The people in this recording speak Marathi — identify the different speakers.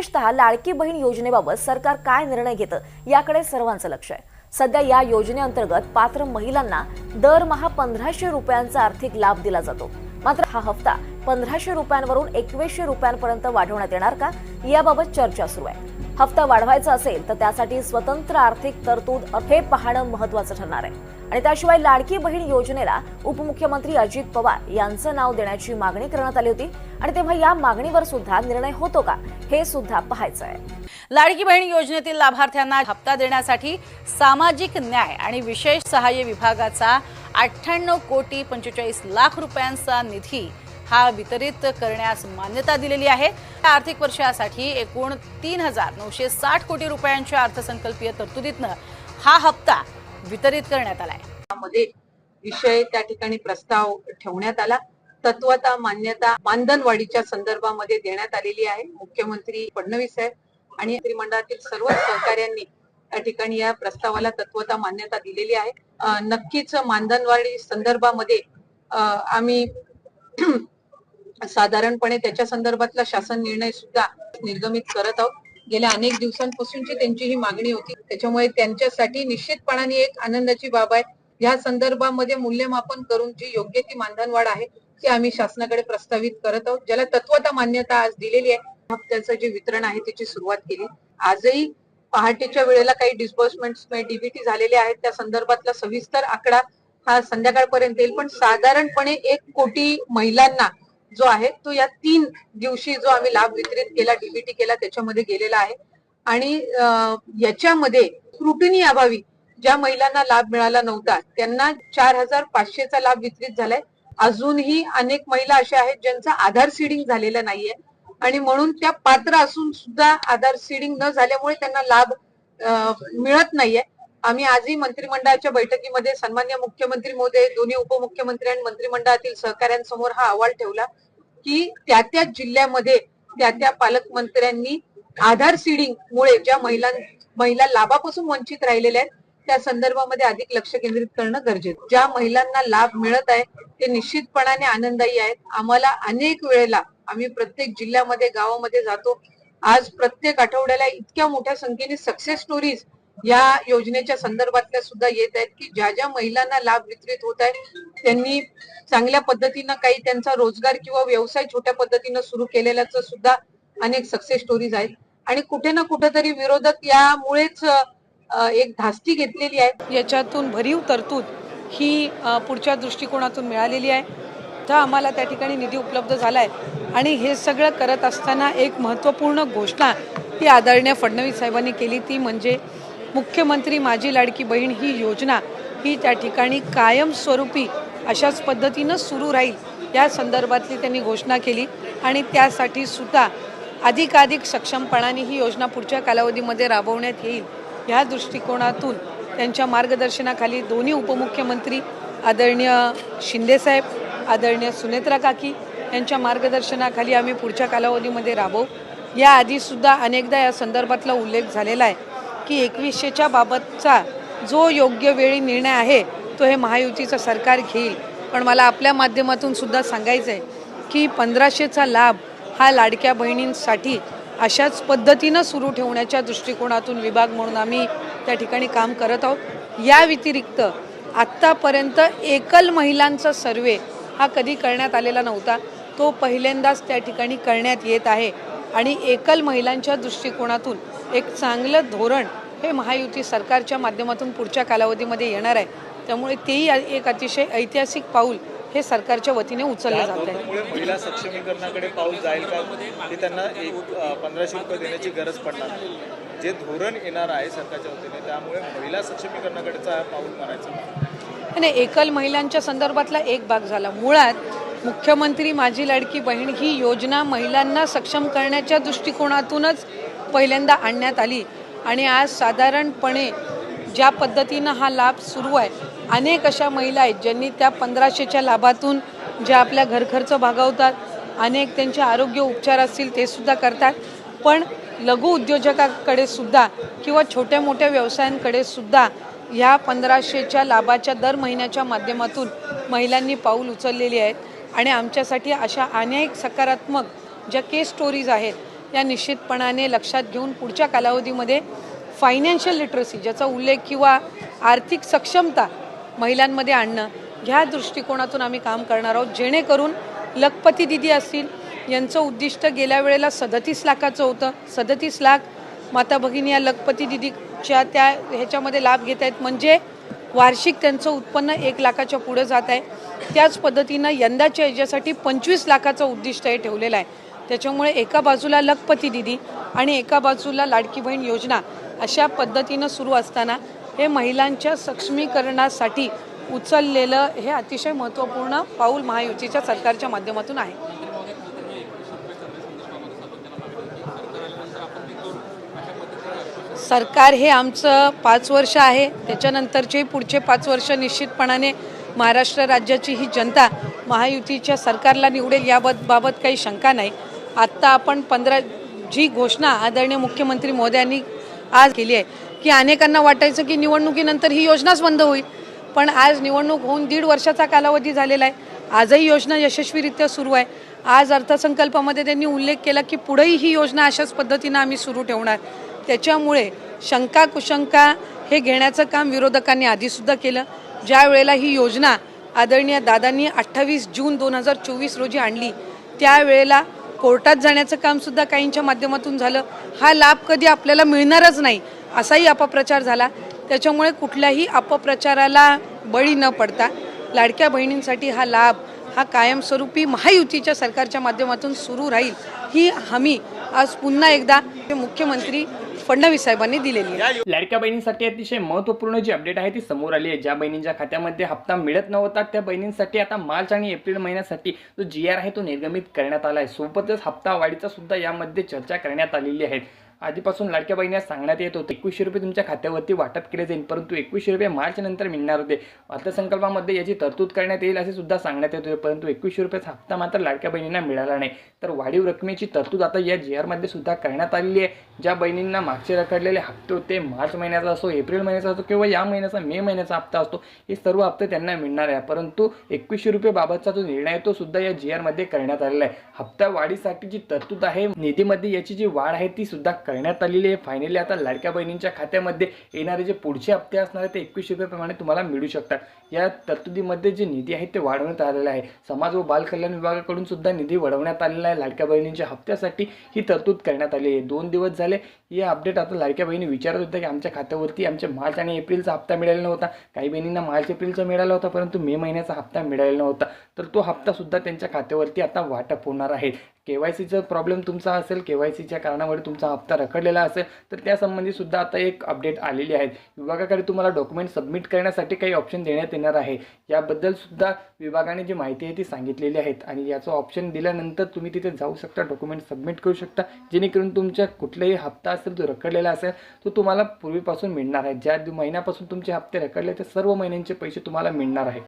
Speaker 1: विशेषतः लाडकी बहीण योजनेबाबत सरकार काय निर्णय घेतं याकडे सर्वांचं लक्ष आहे। सध्या या योजनेअंतर्गत पात्र महिलांना दरमहा 1500 रुपयांचा आर्थिक लाभ दिला जातो। मात्र हा हप्ता 1500 रुपयांवरून 2100 रुपयांपर्यंत वाढवण्यात येणार का याबाबत चर्चा सुरू आहे। हप्ता वाढवायचा असेल तर त्यासाठी स्वतंत्र आर्थिक तरतूद हे पाहणं महत्त्वाचं ठरणार आहे। आणि त्याशिवाय लाडकी बहीण योजनेला उपमुख्यमंत्री अजित पवार यांचं नाव देण्याची मागणी करण्यात आली होती आणि तेव्हा या मागणीवर सुद्धा निर्णय होतो का हे सुद्धा पाहायचं आहे।
Speaker 2: लाडकी बहीण योजनेतील लाभार्थ्यांना हप्ता देण्यासाठी सामाजिक न्याय आणि विशेष सहाय्य विभागाचा 98 कोटी 45 लाख रुपयांचा निधी हा वितरित करण्यास मान्यता दिलेली आहे। आर्थिक वर्षासाठी एकूण 3960 कोटी रुपयांच्या अर्थसंकल्पीय तरतुदीतनं हा हप्ता वितरित करण्यात आलाय।
Speaker 3: मध्ये विषय त्या ठिकाणी प्रस्ताव ठेवण्यात आला। तत्वता मान्यता मानधनवाढीच्या संदर्भामध्ये देण्यात आलेली आहे। मुख्यमंत्री फडणवीस साहेब आणि मंत्रिमंडळातील सर्व सहकाऱ्यांनी त्या ठिकाणी या प्रस्तावाला तत्वता मान्यता दिलेली आहे। नक्कीच मानधनवाढी संदर्भामध्ये आम्ही साधारणपणे त्याच्या संदर्भातला शासन निर्णय सुद्धा निर्गमित करत आहोत। गेल्या अनेक दिवसांपासूनची त्यांची ही मागणी होती, त्याच्यामुळे त्यांच्यासाठी निश्चितपणाने एक आनंदाची बाब आहे। या संदर्भामध्ये मूल्यमापन करून जी योग्य ती मानधनवाढ आहे ती आम्ही शासनाकडे प्रस्तावित करत आहोत, ज्याला तत्वता मान्यता आज दिलेली आहे। हप्त्याचं जे वितरण आहे त्याची सुरुवात केली। आजही पहाटेच्या वेळेला काही डिस्बर्समेंट्स डीबीटी झालेले आहेत, त्या संदर्भातला सविस्तर आकडा हा संध्याकाळपर्यंत येईल। पण साधारणपणे 1 कोटी महिलांना जो आहे तो या 3 दिवशी जो आम्ही लाभ वितरित केला, डीबीटी केला, त्याच्यामध्ये गेलेला आहे। आणि याच्यामध्ये स्क्रुटिनी अभावी ज्या महिलांना लाभ मिळाला नव्हता त्यांना 4500 चा लाभ वितरित झालाय। अजूनही अनेक महिला अशा आहेत ज्यांचा आधार सीडिंग झालेला नाहीये आणि म्हणून त्या पात्र असून सुद्धा आधार सीडिंग न झाल्यामुळे त्यांना लाभ मिळत नाहीये। आम्ही आजही मंत्रिमंडळाच्या बैठकीमध्ये सन्माननीय मुख्यमंत्री महोदय, दोन्ही उपमुख्यमंत्री आणि मंत्रिमंडळातील सहकाऱ्यांसमोर हा अहवाल ठेवला की त्या जिल्ह्यामध्ये त्या पालकमंत्र्यांनी आधार सीडिंग मुळे ज्या महिला लाभापासून वंचित राहिलेल्या आहेत त्या संदर्भामध्ये अधिक लक्ष केंद्रित करणं गरजेचं। ज्या महिलांना लाभ मिळत आहे ते निश्चितपणाने आनंददायी आहेत। आम्हाला अनेक वेळेला आम्ही प्रत्येक जिल्ह्यामध्ये गावामध्ये जातो। आज प्रत्येक आठवड्याला इतक्या मोठ्या संख्येने सक्सेस स्टोरीज या योजनेच्या संदर्भातल्या सुद्धा येत आहेत की ज्या महिलांना लाभ वितरित होत आहे त्यांनी चांगल्या पद्धतीनं काही त्यांचा रोजगार किंवा व्यवसाय छोट्या पद्धतीनं सुरू केलेल्याचं सुद्धा अनेक सक्सेस स्टोरीज आहेत। आणि कुठे ना कुठेतरी विरोधक यामुळेच एक धास्ती घेतलेली आहे।
Speaker 4: याच्यातून भरीव तरतूद ही पुढच्या दृष्टिकोनातून मिळालेली आहे। तर आम्हाला त्या ठिकाणी निधी उपलब्ध झालाय आणि हे सगळं करत असताना एक महत्त्वपूर्ण घोषणा ही आदरणीय फडणवीस साहेबांनी केली, ती म्हणजे मुख्यमंत्री माझी लाडकी बहीण ही योजना ही त्या ठिकाणी कायमस्वरूपी अशाच पद्धतीनं सुरू राहील या संदर्भातली त्यांनी घोषणा केली आणि त्यासाठी सुद्धा अधिकाधिक सक्षमपणाने ही योजना पुढच्या कालावधीमध्ये राबवण्यात येईल या दृष्टिकोनातून त्यांच्या मार्गदर्शनाखाली दोन्ही उपमुख्यमंत्री आदरणीय शिंदेसाहेब, आदरणीय सुनेत्रा काकी यांच्या मार्गदर्शनाखाली आम्ही पुढच्या कालावधीमध्ये राबवू। याआधी सुद्धा अनेकदा या संदर्भातला उल्लेख झालेला आहे की 2100च्या बाबतचा जो योग्य वेळी निर्णय आहे तो हे महायुतीचं सरकार घेईल। पण मला आपल्या माध्यमातून सुद्धा सांगायचं आहे की 1500चा लाभ हा लाडक्या बहिणींसाठी अशाच पद्धतीनं सुरू ठेवण्याच्या दृष्टिकोनातून विभाग म्हणून आम्ही त्या ठिकाणी काम करत आहोत। या व्यतिरिक्त आत्तापर्यंत एकल महिलांचा सर्वे हा कधी करण्यात आलेला नव्हता, तो पहिल्यांदाच त्या ठिकाणी करण्यात येत आहे आणि एकल महिलांच्या दृष्टिकोनातून एक चांगलं धोरण हे महायुती सरकारच्या माध्यमातून पुढच्या कालावधीमध्ये येणार आहे। त्यामुळे तेही एक अतिशय ऐतिहासिक पाऊल हे सरकारच्या वतीने उचललं जात आहे।
Speaker 5: महिला सक्षमीकरणाकडे पाऊल जाईल का की त्यांना 1500 रुपये देण्याची गरज पडणार नाही? जे धोरण येणार आहे सरकारच्या वतीने त्यामुळे महिला सक्षमीकरणाकडेचा पाऊल मारायचं
Speaker 4: आणि एकल महिलांच्या संदर्भातला एक भाग झाला। मुळात मुख्यमंत्री माझी लाडकी बहीण ही योजना महिलांना सक्षम करण्याच्या दृष्टिकोनातूनच पहिल्यांदा आणण्यात आली आणि आज साधारणपणे ज्या पद्धतीनं हा लाभ सुरू आहे, अनेक अशा महिला आहेत ज्यांनी त्या 1500च्या लाभातून ज्या आपल्या घरखर्च भागवतात, अनेक त्यांचे आरोग्य उपचार असतील ते सुद्धा करतात। पण लघु उद्योजकाकडे सुद्धा किंवा छोट्या मोठ्या व्यवसायांकडे सुद्धा ह्या 1500च्या लाभाच्या दर महिन्याच्या माध्यमातून महिलांनी पाऊल उचललेली आहेत आणि आमच्यासाठी अशा अनेक सकारात्मक ज्या केस स्टोरीज आहेत या निश्चितपणाने लक्षात घेऊन पुढच्या कालावधीमध्ये फायनान्शियल लिटरसी ज्याचा उल्लेख किंवा आर्थिक सक्षमता महिलांमध्ये आणणं ह्या दृष्टिकोनातून आम्ही काम करणार आहोत, जेणेकरून लखपती दिदी असतील यांचं उद्दिष्ट गेल्या वेळेला 37 लाखाचं होतं. 37 लाख माता भगिनी या लखपती दिदीच्या त्या ह्याच्यामध्ये लाभ घेत आहेत, म्हणजे वार्षिक त्यांचं उत्पन्न 1 लाखाच्या पुढे जात आहे. त्याच पद्धतीनं यंदाच्या याच्यासाठी 25 लाखाचं उद्दिष्ट हे ठेवलेलं आहे. त्याच्यामुळे एका बाजूला लखपती दिदी आणि एका बाजूला लाडकी बहीण योजना अशा पद्धतीनं सुरू असताना हे महिलांच्या सक्षमीकरणासाठी उचललेलं हे अतिशय महत्त्वपूर्ण पाऊल महायुतीच्या सरकारच्या माध्यमातून आहे. सरकार हे आमचं 5 वर्ष आहे, त्याच्यानंतरचे पुढचे 5 वर्ष निश्चितपणाने महाराष्ट्र राज्याची ही जनता महायुतीच्या सरकारला निवडेल याबाबत काही शंका नाही. आत्ता आपण जी घोषणा आदरणीय मुख्यमंत्री महोदयांनी आज केली आहे की अनेकांना वाटायचं की निवडणुकीनंतर ही योजनाच बंद होईल, पण आज निवडणूक होऊन 1.5 वर्षाचा कालावधी झालेला आहे. आजही योजना यशस्वीरित्या सुरू आहे. आज अर्थसंकल्पामध्ये त्यांनी उल्लेख केला की पुढेही ही योजना अशाच पद्धतीनं आम्ही सुरू ठेवणार. त्याच्यामुळे शंका कुशंका हे घेण्याचं काम विरोधकांनी आधीसुद्धा केलं. ज्या वेळेला ही योजना आदरणीय दादांनी 28 जून 2024 रोजी आणली त्यावेळेला कोर्टात जाण्याचं कामसुद्धा काहींच्या माध्यमातून झालं. हा लाभ कधी आपल्याला मिळणारच नाही असाही अपप्रचार झाला. त्याच्यामुळे कुठल्याही अपप्रचाराला बळी न पडता लाडक्या बहिणींसाठी हा लाभ हा कायमस्वरूपी महायुतीच्या सरकारच्या माध्यमातून सुरू राहील ही हमी आज पुन्हा एकदा मुख्यमंत्री फडणवीस साहेबांनी दिलेली आहे.
Speaker 6: लाडक्या बहिणींसाठी अतिशय महत्त्वपूर्ण जी अपडेट आहे ती समोर आली आहे. ज्या बहिणींच्या खात्यामध्ये हप्ता मिळत नव्हता त्या बहिणींसाठी आता मार्च आणि एप्रिल महिन्यासाठी जो GR आहे तो निर्गमित करण्यात आला आहे. सोबतच हप्ता वाढीचा सुद्धा यामध्ये चर्चा करण्यात आलेली आहे. आधीपासून लाडक्या बहिणीला सांगण्यात येत होते 2100 रुपये तुमच्या खात्यावरती वाटप केले जाईल, परंतु 2100 रुपये मार्च नंतर मिळणार होते. अर्थसंकल्पामध्ये याची तरतूद करण्यात येईल असे सुद्धा सांगण्यात येत होते, परंतु 2100 रुपयाचा हप्ता मात्र लाडक्या बहिणींना मिळाला नाही. तर वाढीव रकमेची तरतूद आता या GR मध्ये सुद्धा करण्यात आलेली आहे. ज्या बहिणींना मागचे रखडलेले हप्ते होते, मार्च महिन्याचा असो, एप्रिल महिन्याचा असो किंवा या महिन्याचा मे महिन्याचा हप्ता असतो, हे सर्व हप्ते त्यांना मिळणार आहे. परंतु 2100 रुपये बाबतचा जो निर्णय आहे तो सुद्धा या GR मध्ये करण्यात आलेला आहे. हप्ता वाढीसाठी जी तरतूद आहे निधीमध्ये याची जी वाढ आहे ती सुद्धा करण्यात आलेली आहे. फायनली आता लाडक्या बहिणींच्या खात्यामध्ये येणारे जे पुढचे हप्ते असणार आहेत ते 2100 रुपये प्रमाणे तुम्हाला मिळू शकतात. या तरतुदीमध्ये जे निधी आहे ते वाढवण्यात आलेला आहे. समाज व बाल कल्याण विभागाकडून सुद्धा निधी वाढवण्यात आलेला आहे. लाडक्या बहिणींच्या हप्त्यासाठी ही तरतूद करण्यात आली आहे. 2 दिवस झाले या अपडेट आता लाडक्या बहिणी विचारत होत्या की आमच्या खात्यावरती आमच्या मार्च आणि एप्रिलचा हप्ता मिळालेला नव्हता. काही बहिणींना मार्च एप्रिलचा मिळाला होता, परंतु मे महिन्याचा हप्ता मिळालेला नव्हता. तर तो हप्ता सुद्धा त्यांच्या खात्यावरती आता वाटप होणार आहे. KYCचा प्रॉब्लेम तुमचा असेल, KYCच्या कारणामुळे तुमचा हप्ता रखडलेला असेल तर त्यासंबंधी सुद्धा आता एक अपडेट आलेली आहे. विभागाकडे तुम्हाला डॉक्युमेंट सबमिट करण्यासाठी काही ऑप्शन देण्यात येणार आहे. याबद्दल सुद्धा विभागाने जी माहिती आहे ती सांगितलेली आहेत आणि याचं ऑप्शन दिल्यानंतर तुम्ही तिथे जाऊ शकता, डॉक्युमेंट सबमिट करू शकता, जेणेकरून तुमच्या कुठलाही हप्ता असेल तो रखडलेला असेल तो तुम्हाला पूर्वीपासून मिळणार आहे. ज्या महिन्यापासून तुमचे हप्ते रखडले ते सर्व महिन्यांचे पैसे तुम्हाला मिळणार आहे.